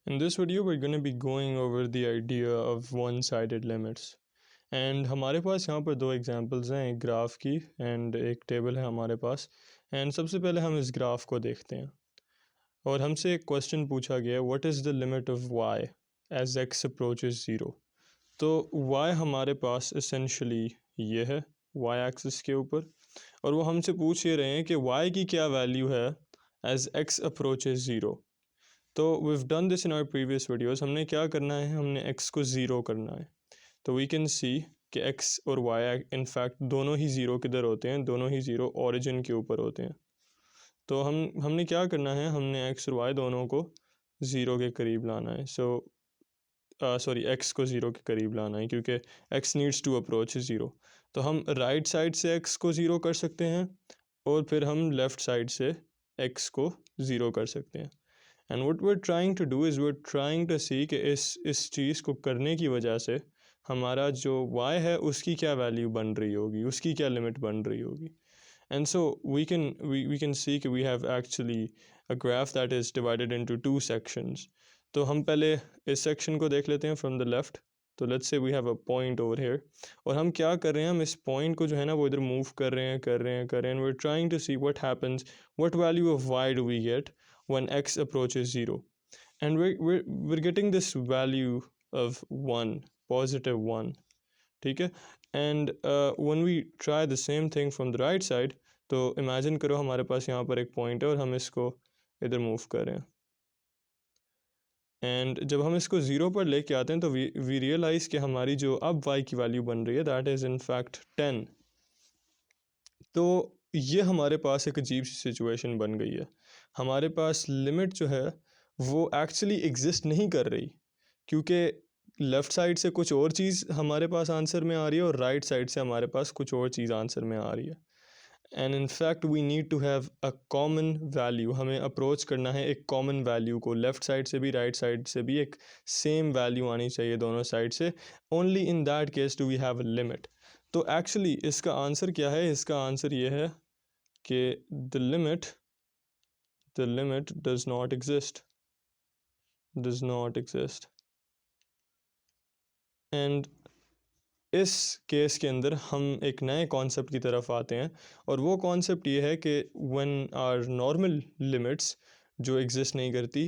In this video, we're going to be going over the idea of one-sided limits. And हमारे पास यहाँ पर दो examples हैं, एक ग्राफ की एंड एक टेबल है हमारे पास. एंड सबसे पहले हम इस ग्राफ को देखते हैं और हमसे एक क्वेश्चन पूछा गया है, what is the limit of y as x approaches zero. तो y हमारे पास इसेंशली ये है y एक्सिस के ऊपर, और वो हमसे पूछ ये रहे हैं कि y की क्या वैल्यू है एज x अप्रोचेस ज़ीरो. तो we've done this in our previous videos. हमने क्या करना है, हमने x को ज़ीरो करना है. तो we can see कि x और y in fact दोनों ही ज़ीरो किधर होते हैं, दोनों ही ज़ीरो ओरिजिन के ऊपर होते हैं. तो हमने क्या करना है, हमने x और y दोनों को ज़ीरो के करीब लाना है. सॉरी x को ज़ीरो के करीब लाना है क्योंकि x needs to approach zero. तो हम राइट साइड से x को ज़ीरो कर सकते हैं और फिर हम लेफ़्ट साइड से x को ज़ीरो कर सकते हैं. And what we are trying to do is we are trying to see कि इस चीज़ को करने की वजह से हमारा जो y है उसकी क्या वैल्यू बन रही होगी, उसकी क्या लिमिट बन रही होगी. And so we can see कि we have actually a graph that is divided into two sections. तो हम पहले इस सेक्शन को देख लेते हैं फ्रॉम द लेफ़्ट. तो let's say we have a point over here, और हम क्या कर रहे हैं, हम इस पॉइंट को जो है ना वो इधर मूव कर रहे हैं and we are trying to see what happens, what value of y do we get when x approaches 0, and we're getting this value of 1, positive 1. ठीक है. and when we try the same thing from the right side, तो imagine करो हमारे पास यहाँ पर एक point है और हम इसको इधर मूव कर रहे हैं, एंड जब हम इसको ज़ीरो पर लेके आते हैं तो वी रियलाइज़ कि हमारी जो अब y की वैल्यू बन रही है दैट इज़ इन फैक्ट 10. तो ये हमारे पास एक अजीब सी सिचुएशन बन गई है. हमारे पास लिमिट जो है वो एक्चुअली एग्जिस्ट नहीं कर रही, क्योंकि लेफ़्ट साइड से कुछ और चीज़ हमारे पास आंसर में आ रही है और राइट साइड से हमारे पास कुछ और चीज़ आंसर में आ रही है. And in fact we need to have a common value. हमें अप्रोच करना है एक कॉमन वैल्यू को, लेफ़्ट साइड से भी राइट साइड से भी एक सेम वैल्यू आनी चाहिए दोनों साइड से. Only in that case do we have a limit. तो एक्चुअली इसका आंसर क्या है, इसका आंसर ये है कि the limit does not exist. And इस केस के अंदर हम एक नए कॉन्सेप्ट की तरफ आते हैं, और वो कॉन्सेप्ट ये है कि व्हेन आर नॉर्मल लिमिट्स जो एग्जिस्ट नहीं करती.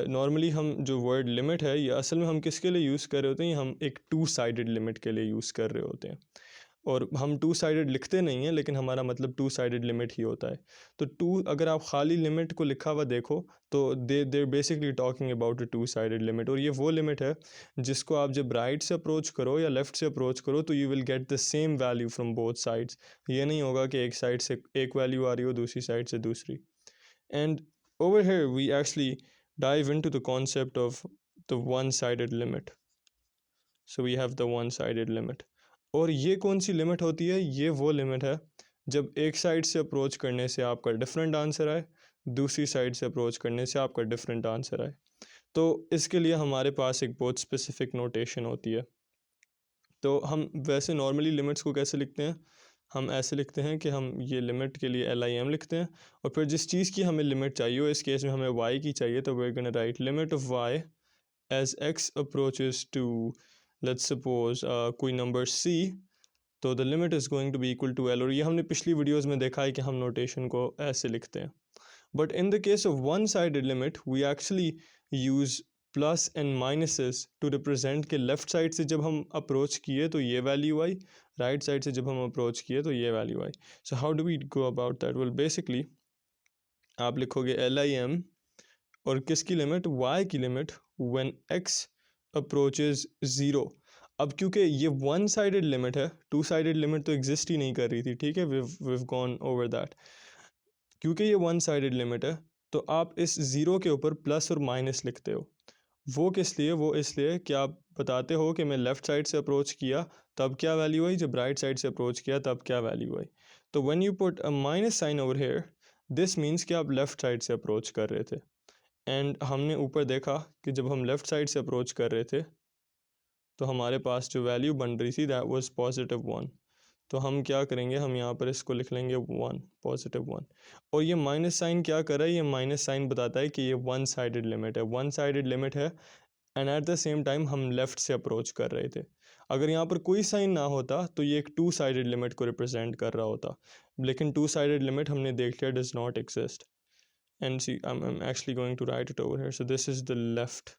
नॉर्मली हम जो वर्ड लिमिट है ये असल में हम किसके लिए यूज़ कर रहे होते हैं, हम एक टू साइडेड लिमिट के लिए यूज़ कर रहे होते हैं. और हम टू साइडेड लिखते नहीं हैं, लेकिन हमारा मतलब टू साइडेड लिमिट ही होता है. तो अगर आप खाली लिमिट को लिखा हुआ देखो तो there basically talking about a two sided limit. और ये वो लिमिट है जिसको आप जब राइट से अप्रोच करो या लेफ़्ट से अप्रोच करो तो you will get the same value from both sides. ये नहीं होगा कि एक साइड से एक वैल्यू आ रही हो, दूसरी साइड से दूसरी. And over here we actually dive into the concept of the one-sided limit. So we have the one-sided limit. और ये कौन सी लिमिट होती है, ये वो लिमिट है जब एक साइड से अप्रोच करने से आपका डिफरेंट आंसर आए, दूसरी साइड से अप्रोच करने से आपका डिफरेंट आंसर आए. तो इसके लिए हमारे पास एक बहुत स्पेसिफिक नोटेशन होती है. तो हम वैसे नॉर्मली लिमिट्स को कैसे लिखते हैं, हम ऐसे लिखते हैं कि हम ये लिमिट के लिए LIM लिखते हैं, और फिर जिस चीज़ की हमें लिमिट चाहिए हो, इस केस में हमें y की चाहिए, तो we are gonna write limit of y as x approaches to, let's suppose कोई नंबर c. तो the limit is going to be equal to L. और ये हमने पिछली वीडियोज़ में देखा है कि हम नोटेशन को ऐसे लिखते हैं. But in the case of one sided limit we actually use plus and minuses to represent के लेफ़्ट साइड से जब हम अप्रोच किए तो ये वैल्यू आई, राइट साइड से जब हम अप्रोच किए तो ये वैल्यू आई. So how do we go about that? Well basically आप लिखोगे LIM और किसकी लिमिट, y की limit when x approaches zero. अब क्योंकि ये वन साइडेड लिमिट है, टू साइडेड लिमिट तो एग्जिस्ट ही नहीं कर रही थी, ठीक है, we've gone over that. क्योंकि ये वन साइडेड लिमिट है तो आप इस ज़ीरो के ऊपर प्लस और माइनस लिखते हो. वो किस लिए, वो इसलिए कि आप बताते हो कि मैं लेफ़्ट साइड से अप्रोच किया तब क्या वैल्यू आई, जब राइट साइड से अप्रोच किया तब क्या वैल्यू आई. तो when you put a minus sign over here, this means कि आप लेफ़्ट साइड से अप्रोच कर रहे थे. एंड हमने ऊपर देखा कि जब हम लेफ़्ट साइड से अप्रोच कर रहे थे तो हमारे पास जो वैल्यू बन रही थी दैट वाज +1. तो हम क्या करेंगे, हम यहाँ पर इसको लिख लेंगे 1, +1। और ये माइनस साइन क्या कर रहा है, ये माइनस साइन बताता है कि ये वन साइडेड लिमिट है, वन साइडेड लिमिट है। And at the same time हम लेफ़्ट से अप्रोच कर रहे थे। अगर यहाँ पर कोई साइन ना होता तो ये एक टू साइडेड लिमिट को रिप्रेजेंट कर रहा होता, लेकिन टू साइडेड लिमिट हमने देख लिया does not exist. And see I'm actually going to write it over here. So this is the left,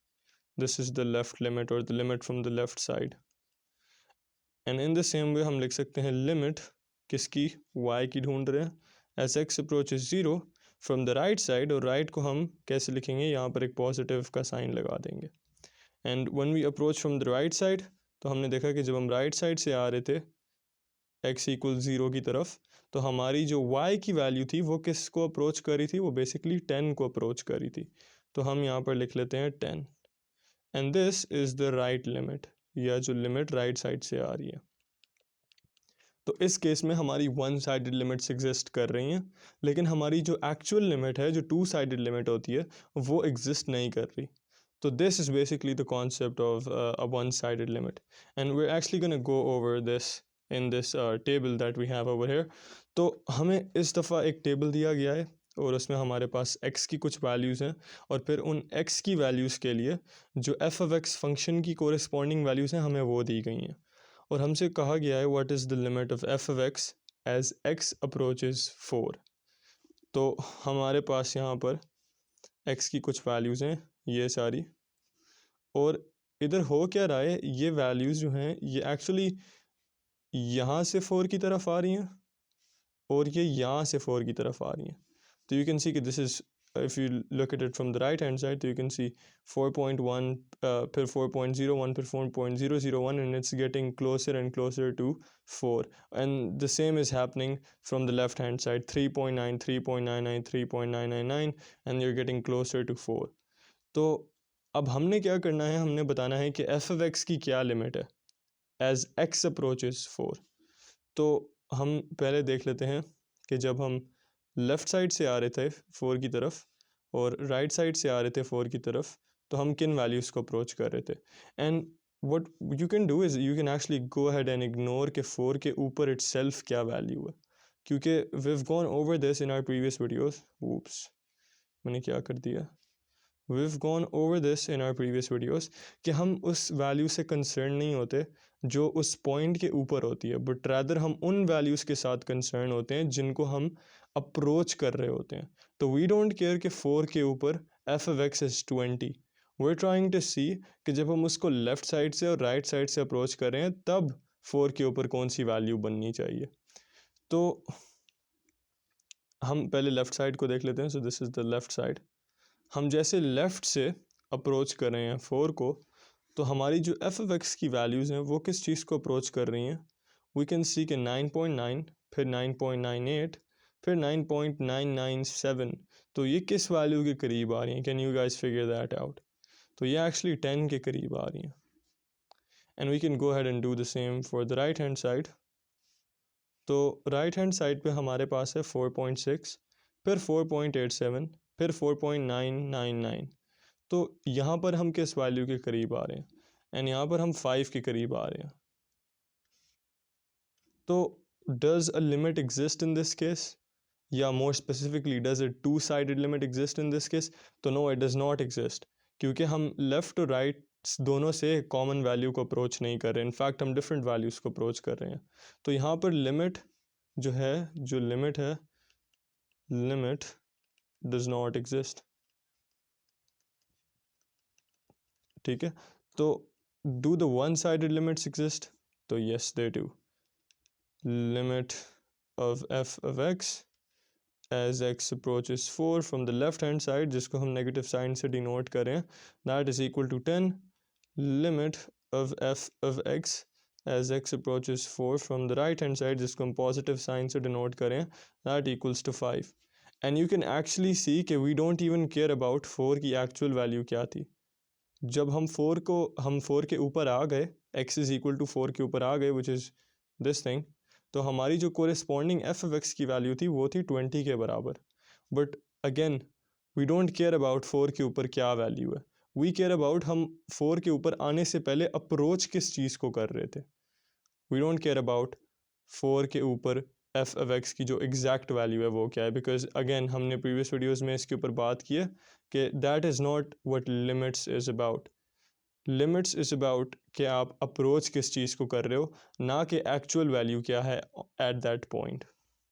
this is the left limit or the limit from the left side. And in the same way हम लिख सकते हैं limit किसकी, y की ढूंढ रहे हैं, as x approaches 0 from the right side, और right को हम कैसे लिखेंगे, यहाँ पर एक पॉजिटिव का साइन लगा देंगे। And when we approach from the right side, तो हमने देखा कि जब हम राइट साइड से आ रहे थे x = 0 की तरफ, तो हमारी जो y की वैल्यू थी वो किस को अप्रोच कर रही थी, वो बेसिकली 10 को अप्रोच कर रही थी। तो हम यहाँ पर लिख लेते हैं 10। And this is the right limit, या जो लिमिट राइट साइड से आ रही है। तो इस केस में हमारी वन साइडेड लिमिट्स एग्जिस्ट कर रही हैं, लेकिन हमारी जो एक्चुअल लिमिट है, जो टू साइडेड लिमिट होती है, वो एग्जिस्ट नहीं कर रही। So this is basically the concept of a one-sided limit, and we're actually going to go over this in this table that we have over here. तो हमें इस दफ़ा एक टेबल दिया गया है और उसमें हमारे पास x की कुछ वैल्यूज़ हैं, और फिर उन x की वैल्यूज़ के लिए जो f(x) फंक्शन की कोरिस्पॉन्डिंग वैल्यूज़ हैं हमें वो दी गई हैं। और हमसे कहा गया है what is the limit of f(x) as x approaches 4। तो हमारे पास यहाँ पर x की कुछ वैल्यूज़ हैं, ये सारी, और इधर हो क्या रहा है, ये वैल्यूज़ जो हैं ये एक्चुअली यहाँ से 4 की तरफ आ रही हैं और ये यहाँ से 4 की तरफ आ रही हैं। तो यू कैन सी कि this is, if you look at it from the right hand side, तो यू कैन सी 4.1, फिर 4.01, फिर 4.001, and it's getting closer and closer to 4। And the same is happening from the left hand side, 3.9, 3.99, 3.999, and you are getting closer to 4। तो अब हमने क्या करना है, हमने बताना है कि f(x) की क्या लिमिट है एज x अप्रोचेस 4। तो हम पहले देख लेते हैं कि जब हम लेफ़्ट साइड से आ रहे थे 4 की तरफ और राइट साइड से आ रहे थे 4 की तरफ, तो हम किन वैल्यूज़ को अप्रोच कर रहे थे। And what you can do is you can actually go ahead and ignore के 4 के ऊपर इटसेल्फ क्या वैल्यू है, क्योंकि we have gone over this in our previous videos. Oops, मैंने क्या कर दिया, we've gone over this in our previous videos कि हम उस वैल्यू से कंसर्न नहीं होते जो उस पॉइंट के ऊपर होती है, बट रादर हम उन वैल्यूज़ के साथ कंसर्न होते हैं जिनको हम अप्रोच कर रहे होते हैं। तो वी डोंट केयर कि 4 के ऊपर f(x) is 20, we're trying to see कि जब हम उसको लेफ़्ट साइड से और राइट साइड से अप्रोच कर रहे हैं तब 4 के ऊपर कौन सी वैल्यू बननी चाहिए। तो हम पहले लेफ़्ट साइड को देख लेते हैं। So this is the left side. हम जैसे लेफ़्ट से अप्रोच कर रहे हैं 4 को, तो हमारी जो f(x) की वैल्यूज़ हैं वो किस चीज़ को अप्रोच कर रही हैं, वी कैन सी कि 9.9, फिर 9.98, फिर 9.997। तो ये किस वैल्यू के करीब आ रही हैं, can you guys figure that out. तो ये एक्चुअली 10 के करीब आ रही हैं। And we can go ahead and do the same for the right hand side. तो राइट हैंड साइड पे हमारे पास है 4.6, फिर 4.87, फिर 4.999। तो यहाँ पर हम किस वैल्यू के करीब आ रहे हैं, एंड यहाँ पर हम 5 के करीब आ रहे हैं। तो does a limit exist in this case, या more specifically does a two sided limit exist in this case. तो no, it does not exist, क्योंकि हम लेफ़्ट और राइट दोनों से कॉमन वैल्यू को अप्रोच नहीं कर रहे, इनफैक्ट हम डिफरेंट वैल्यूज़ को अप्रोच कर रहे हैं। तो यहाँ पर लिमिट जो है, जो लिमिट है, लिमिट डज नॉट एग्जिस्ट। ठीक है, तो do the one sided limits exist, तो yes they do. Limit of f(x) as x approaches 4 from the left hand side, जिसको हम नेगेटिव साइन से डिनोट करें, that is equal to 10। Limit of f(x) as x approaches 4 from the right hand side, जिसको हम positive sign से denote करें, that equals to 5। and you can actually see कि we don't even care about 4 की actual value क्या थी। जब हम 4 के ऊपर आ गए, x इज़ इक्वल टू 4 के ऊपर आ गए, विच इज़ दिस थिंग, तो हमारी जो कोरिस्पॉन्डिंग f(x) की वैल्यू थी वो थी 20 के बराबर। But again we don't care about 4 के ऊपर क्या वैल्यू है, वी केयर अबाउट हम 4 के ऊपर आने से पहले अप्रोच किस चीज़ को कर रहे थे। वी डोंट केयर अबाउट 4 के ऊपर एफ ऑफ एक्स की जो एग्जैक्ट वैल्यू है वो क्या है, बिकॉज अगेन हमने प्रीवियस वीडियोस में इसके ऊपर बात की है कि that is not what limits is about. Limits is about कि आप अप्रोच किस चीज़ को कर रहे हो, ना कि एक्चुअल वैल्यू क्या है एट दैट पॉइंट।